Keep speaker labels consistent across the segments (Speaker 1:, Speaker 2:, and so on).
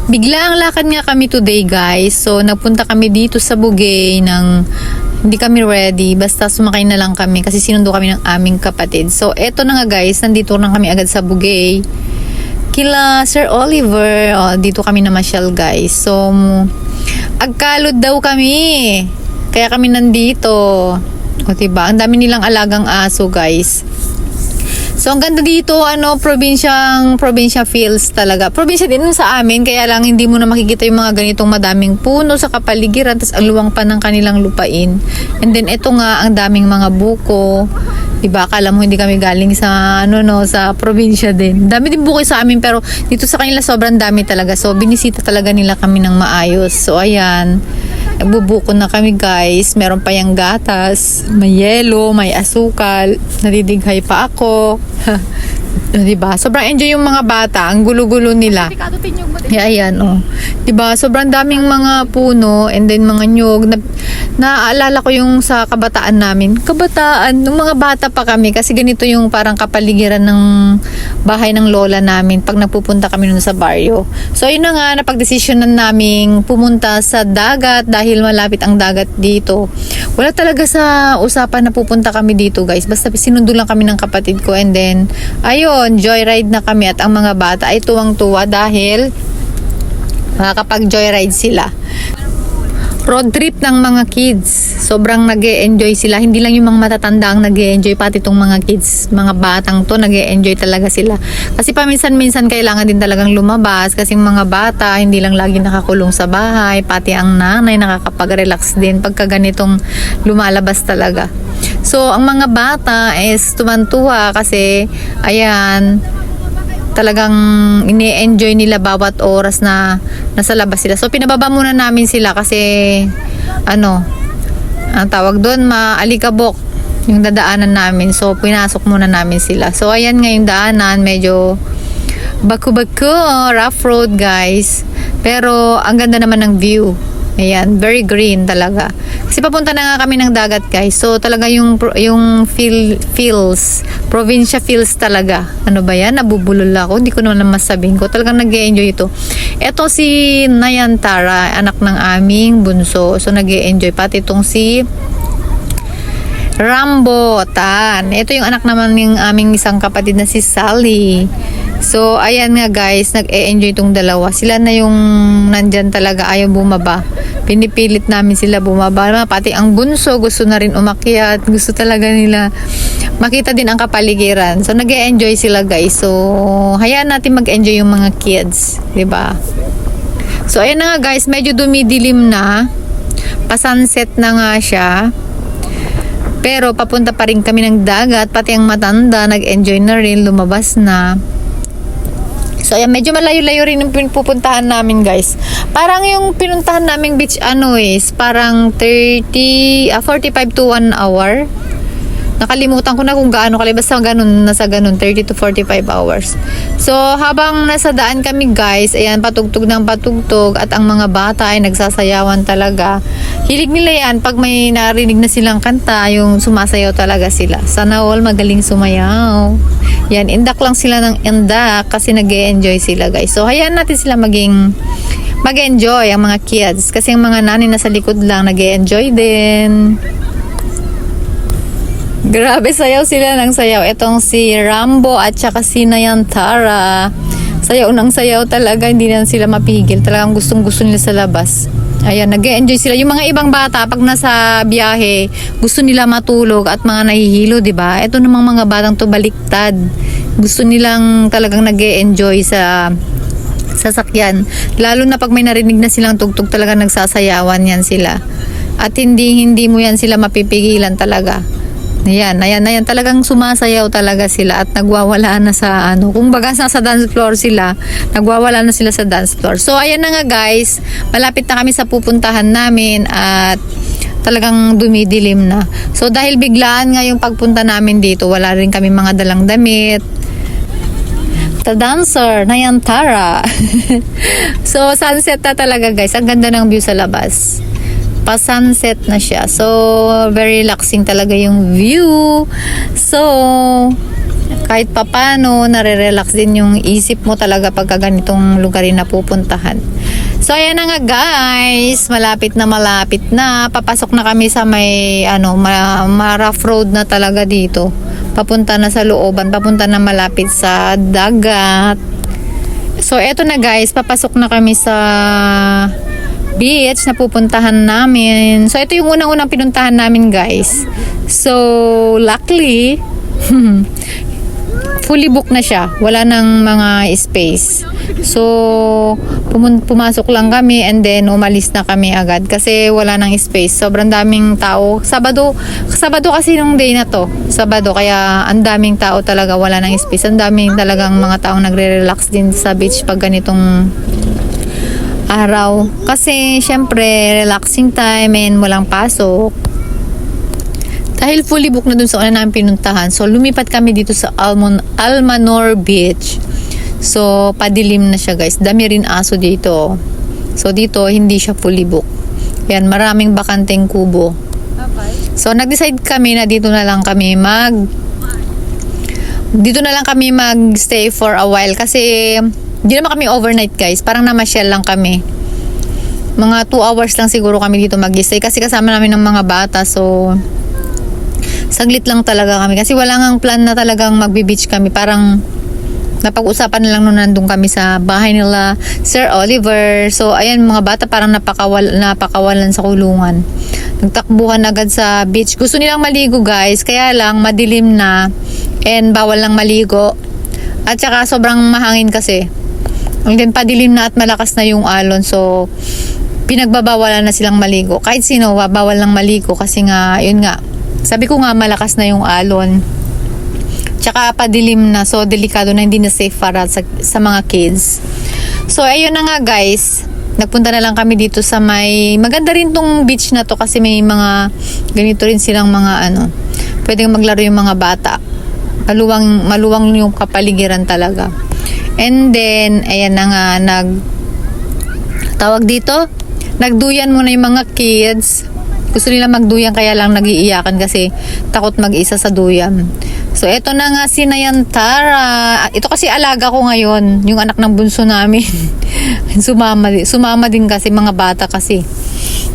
Speaker 1: Bigla ang lakad nga kami today guys. So nagpunta kami dito sa Bugay ng hindi kami ready. Basta sumakay na lang kami kasi sinundo kami ng aming kapatid. So eto na nga guys, nandito na kami agad sa Bugay. Kila Sir Oliver. Dito kami namasyal guys. So agkalod daw kami. Kaya kami nandito. Diba? Ang dami nilang alagang aso guys. So ang ganda dito, probinsya feels talaga. Probinsya din sa amin, kaya lang hindi mo na makikita yung mga ganitong madaming puno sa kapaligiran, tas ang luwang pa ng kanilang lupain. And then ito nga, ang daming mga buko. Diba? Akala mo hindi kami galing sa sa probinsya din. Dami din buko sa amin, pero dito sa kanila sobrang dami talaga. So binisita talaga nila kami ng maayos. So ayan, nagbubuko na kami guys. Meron pa yung gatas, may yelo, may asukal. Nadidighay pa ako. Diba? Sobrang enjoy yung mga bata. Ang gulo-gulo nila. Ayan, Diba? Sobrang daming mga puno and then mga nyog. Naaalala ko yung sa kabataan namin. Nung mga bata pa kami. Kasi ganito yung parang kapaligiran ng bahay ng lola namin pag napupunta kami nun sa baryo. So, yun na nga, napag-desisyonan namin pumunta sa dagat dahil malapit ang dagat dito. Wala talaga sa usapan na pupunta kami dito, guys. Basta sinundo lang kami ng kapatid ko and then, ayun, joyride na kami at ang mga bata ay tuwang-tuwa dahil makakapag-joyride sila. Road trip ng mga kids. Sobrang nag-e-enjoy sila. Hindi lang yung mga matatanda ang nag-e-enjoy, pati itong mga kids, mga batang to, nag-e-enjoy talaga sila. Kasi paminsan-minsan kailangan din talagang lumabas kasi mga bata, hindi lang lagi nakakulong sa bahay, pati ang nanay nakakapag-relax din pagka ganitong lumalabas talaga. So, ang mga bata is tumantuwa kasi, ayan, talagang ini-enjoy nila bawat oras na nasa labas sila. So, pinababa muna namin sila kasi, ang tawag doon, maalikabok yung dadaanan namin. So, pinasok muna namin sila. So, ayan nga yung daanan, medyo baku-baku, rough road guys. Pero, ang ganda naman ng view. Ayan, very green talaga. Kasi papunta na nga kami ng dagat guys. So talaga yung feels, probinsya feels talaga. Ano ba yan? Nabubulol ako. Hindi ko naman masabihin ko. Talagang nag-e-enjoy ito. Ito si Nayantara, anak ng aming bunso. So nag-e-enjoy. Pati itong si Rambutan. Ito yung anak naman ng aming isang kapatid na si Sally. So, ayan nga guys, nag-e-enjoy itong dalawa. Sila na yung nandyan talaga, ayaw bumaba. Pinipilit namin sila bumaba. Pati ang bunso, gusto na rin umakyat. Gusto talaga nila makita din ang kapaligiran. So, nag-e-enjoy sila guys. So, hayaan natin mag-enjoy yung mga kids. 'Di ba? So, ayan na nga guys, medyo dumidilim na. Pa-sunset na nga siya. Pero, papunta pa rin kami ng dagat. Pati ang matanda, nag-enjoy na rin, lumabas na. So, ayan, medyo malayo-layo rin yung pupuntahan namin, guys. Parang yung pinuntahan naming beach, is parang 45 to 1 hour. Nakalimutan ko na kung gaano kalibas. Nasa ganun, 30 to 45 hours. So, habang nasa daan kami, guys, ayan, patugtog ng patugtog at ang mga bata ay nagsasayawan talaga. Hilig nila yan. Pag may narinig na silang kanta, yung sumasayaw talaga sila. Sana all magaling sumayaw. Yan, indak lang sila ng indak kasi nag-e-enjoy sila guys. So, hayaan natin sila mag-enjoy ang mga kids. Kasi ang mga nanay nasa likod lang nag-e-enjoy din. Grabe, sayaw sila ng sayaw. Itong si Rambo at saka si Nayantara. Sayaw ng sayaw talaga. Hindi na sila mapigil. Talagang gustong-gusto nila sa labas. Ayan, nag-e-enjoy sila. Yung mga ibang bata, pag nasa biyahe, gusto nila matulog at mga nahihilo, diba? Ito namang mga batang to baliktad. Gusto nilang talagang nag-e-enjoy sa sasakyan. Lalo na pag may narinig na silang tugtog, talagang nagsasayawan yan sila. At hindi mo yan sila mapipigilan talaga. Ayan, talagang sumasayaw talaga sila at nagwawala na sa kung baga sa dance floor sila, nagwawala na sila sa dance floor. So, ayan na nga guys, malapit na kami sa pupuntahan namin at talagang dumidilim na. So, dahil biglaan nga yung pagpunta namin dito, wala rin kami mga dalang damit. The dancer, Nayantara. So, sunset na talaga guys, ang ganda ng view sa labas. Pa-sunset na siya. So, very relaxing talaga yung view. So, kahit papano, nare-relax din yung isip mo talaga pagka ganitong lugarin na pupuntahan. So, ayan na nga guys. Malapit na. Papasok na kami sa may, rough road na talaga dito. Papunta na sa looban. Papunta na malapit sa dagat. So, eto na guys. Papasok na kami sa beach na pupuntahan namin. So, ito yung unang-unang pinuntahan namin guys. So, luckily, fully booked na siya. Wala nang mga space. So, pumasok lang kami and then umalis na kami agad kasi wala nang space. Sobrang daming tao. Sabado kasi nung day na to. Sabado, kaya ang daming tao talaga, wala nang space. Ang daming talagang mga taong nagre-relax din sa beach pag ganitong araw. Kasi, syempre, relaxing time and walang pasok. Dahil fully booked na dun sa una namin pinuntahan. So, lumipat kami dito sa Almanor Beach. So, padilim na siya guys. Dami rin aso dito. So, dito, hindi siya fully booked. Yan, maraming bakanteng kubo. So, nag-decide kami na dito na lang kami mag-stay for a while. Kasi, hindi naman kami overnight guys. Parang namasyal lang kami. Mga 2 hours lang siguro kami dito mag-stay. Kasi kasama namin ng mga bata. So, saglit lang talaga kami kasi wala ngang plan na talagang magbe-beach kami. Parang napag-usapan na lang nung nandun kami sa bahay nila Sir Oliver. So ayan, mga bata parang napakawalan sa kulungan. Nagtakbuhan agad sa beach. Gusto nilang maligo guys, kaya lang madilim na and bawal lang maligo. At saka sobrang mahangin kasi. And then padilim na at malakas na yung alon. So pinagbabawalan na silang maligo. Kahit sino, bawal lang maligo kasi nga, yun nga. Sabi ko nga, malakas na yung alon. Tsaka padilim na. So, delikado na, hindi na safe para sa mga kids. So, ayun na nga guys. Nagpunta na lang kami dito sa may... Maganda rin tong beach na to kasi may mga... Ganito rin silang mga pwedeng maglaro yung mga bata. Maluwang yung kapaligiran talaga. And then, ayan na nga, tawag dito, nagduyan muna yung mga kids. Gusto nila magduyan kaya lang nagiiyakan kasi takot mag-isa sa duyan. So, eto na nga si Nayantara. Ito kasi alaga ko ngayon, yung anak ng bunso namin. Sumama din kasi, mga bata kasi.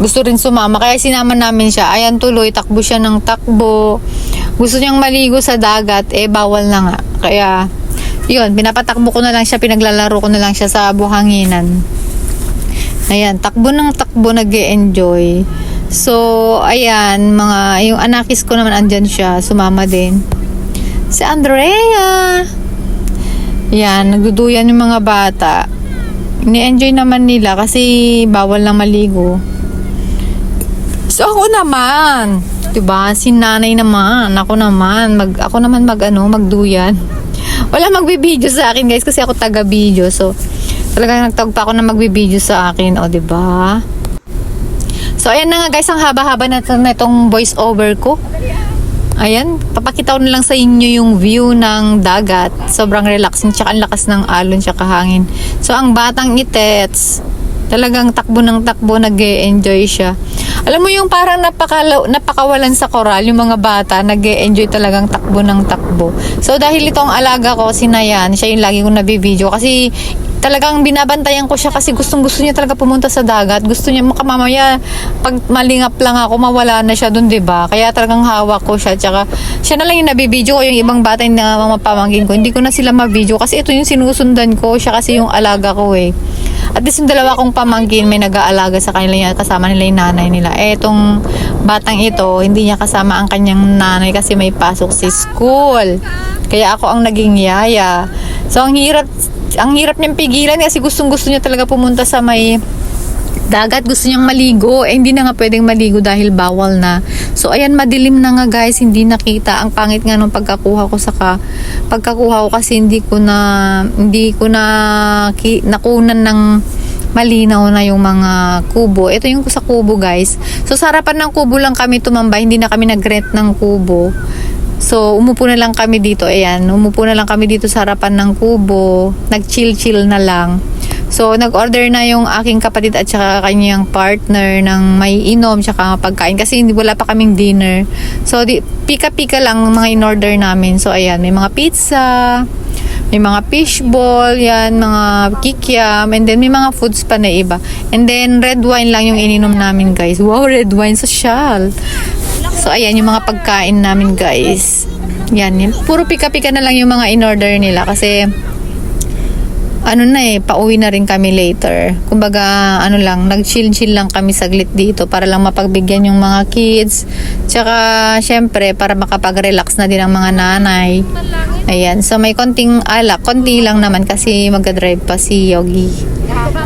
Speaker 1: Gusto rin sumama, kaya sinama namin siya. Ayan tuloy, takbo siya ng takbo. Gusto niyang maligo sa dagat, bawal na nga. Kaya, yun, pinapatakbo ko na lang siya, pinaglalaro ko na lang siya sa buhanginan. Ayan, takbo ng takbo, nag-e-enjoy. So, ayan, yung anakis ko naman andyan siya, sumama din. Si Andrea. Yan, nagduduyan yung mga bata. Ni-enjoy naman nila kasi bawal lang maligo. So, ako naman, diba? Si nanay naman, ako naman magduyan. Wala magbibideo sa akin guys kasi ako taga-video. So, talagang nagtawag pa ako na magbibideo sa akin. O, diba? So, ayan na nga guys, ang haba-haba na itong voice over ko. Ayan, papakita ko na lang sa inyo yung view ng dagat. Sobrang relaxing, tsaka ang lakas ng alon, tsaka hangin. So, ang batang itets, talagang takbo ng takbo, nag-e-enjoy siya. Alam mo yung parang napakawalan sa koral, yung mga bata, nag-e-enjoy talagang takbo ng takbo. So, dahil itong alaga ko, si Nayan, siya yung lagi kong nabibideo. Kasi, talagang binabantayan ko siya kasi gustong-gusto niya talaga pumunta sa dagat. Gusto niya mamaya pag malingap lang ako, mawala na siya doon, 'di ba? Kaya talagang hawak ko siya. Tsaka siya na lang yung nabibideo ko, yung ibang bata na mga pamangkin ko. Hindi ko na sila mabideo kasi ito yung sinusundan ko. Siya kasi yung alaga ko At least yung dalawa kong pamangkin may nag-aalaga sa kanila, yan kasama nila yung nanay nila. Etong batang ito, hindi niya kasama ang kanyang nanay kasi may pasok sa school. Kaya ako ang naging yaya. So ang hirap niyang pigilan kasi gustong-gusto niya talaga pumunta sa may dagat. Gusto niyang maligo. Hindi na nga pwedeng maligo dahil bawal na. So, ayan, madilim na nga guys. Hindi nakita. Ang pangit nga nung pagkakuha ko kasi hindi ko na nakunan ng malinaw na yung mga kubo. Ito yung sa kubo guys. So, sa harapan ng kubo lang kami tumambay. Hindi na kami nag-rent ng kubo. So, umupo na lang kami dito. Ayan, umupo na lang kami dito sa harapan ng kubo. Nag-chill-chill na lang. So, nag-order na yung aking kapatid at saka kanyang partner ng may inom tsaka pagkain kasi wala pa kaming dinner. So, pika-pika lang mga in-order namin. So, ayan, may mga pizza, may mga fishball, yan, mga kikiam, and then may mga foods pa na iba. And then, red wine lang yung ininom namin, guys. Wow, red wine, social. So, ayan, yung mga pagkain namin, guys. Yan. Puro pika-pika na lang yung mga in-order nila kasi ano na pauwi na rin kami later. Kumbaga, ano lang, nag-chill-chill lang kami saglit dito para lang mapagbigyan yung mga kids. Tsaka, syempre, para makapag-relax na din ang mga nanay. Ayan. So, may konting alak. Konti lang naman kasi mag-drive pa si Yogi.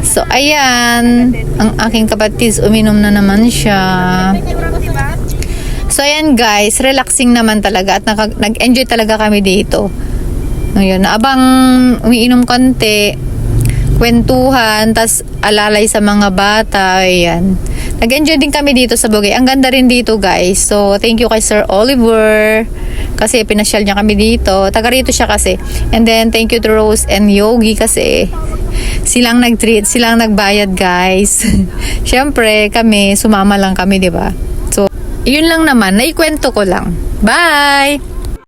Speaker 1: So, ayan. Ang aking kapatid, uminom na naman siya. So, ayan guys. Relaxing naman talaga at nag-enjoy talaga kami dito. Ngayon, abang umiinom konti, kwentuhan, tas alalay sa mga bata, ayan. Nag-enjoy din kami dito sa Bugay. Ang ganda rin dito, guys. So, thank you kay Sir Oliver kasi pinasyal niya kami dito. Taga rito siya kasi. And then, thank you to Rose and Yogi kasi silang nag-treat, silang nagbayad, guys. Siyempre, kami, sumama lang kami, di ba? So, yun lang naman. Naikwento ko lang. Bye!